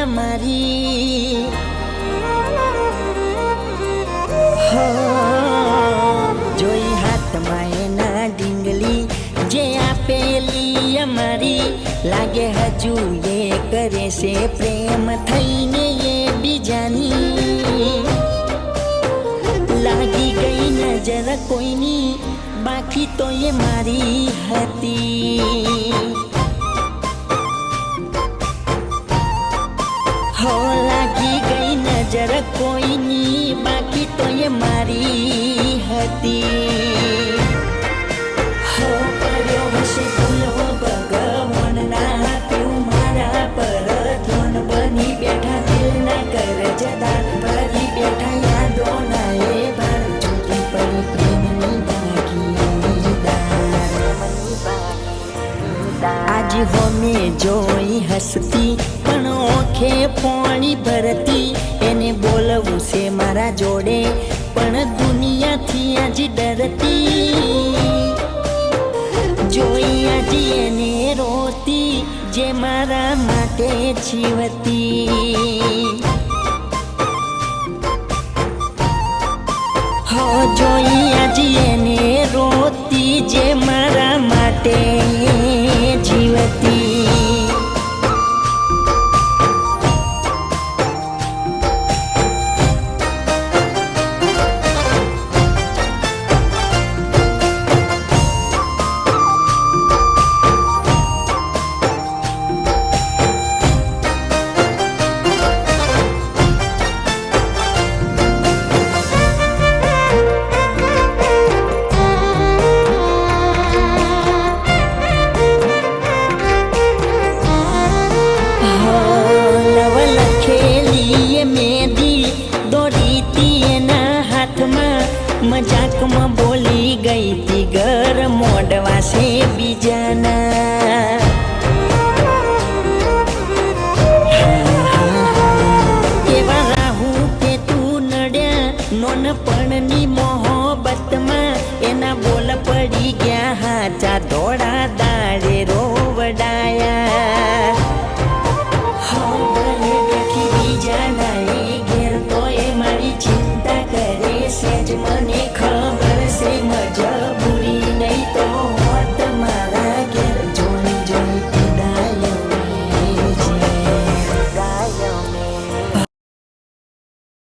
અમારી હો જોઈ હાથમાં એના ડીંગલી જે આપેલી અમારી લાગે હજુ એ કરે છે પ્રેમ થઈને એ બીજાની લાગી ગઈ નજર કોઈની બાકી તો એ મારી હતી હો લાગી ગઈ નજર કોઈની બાકી તો એ મારી હતી હો કર્યો હશે ભૂલો ભગવાનના હાથું મારા પર ધોન બની બેઠા દિલ ના કર જતા ભરી બેઠા યાદો ના એ ભાર ચોરી પડી પ્રેમની ભાગીદાર આજ હોમે જોઈ હસતી પણ ઓખે પાણી ભરતી એને બોલવું છે મારા જોડે પણ દુનિયાથી આજ ડરતી જોઈ આજ એને રોતી જે મારા માટે જીવતી હો જોઈ આજ એને રોતી જે મારા માટે જીવતી મજાકમાં બોલી ગઈ તી ઘર મોડવા છે બીજાના એવા રાહુ કે તું નડ્યા નોનપણની મોહબ્બતમાં એના બોલ પડી ગયા હાચા ધોળા દાડે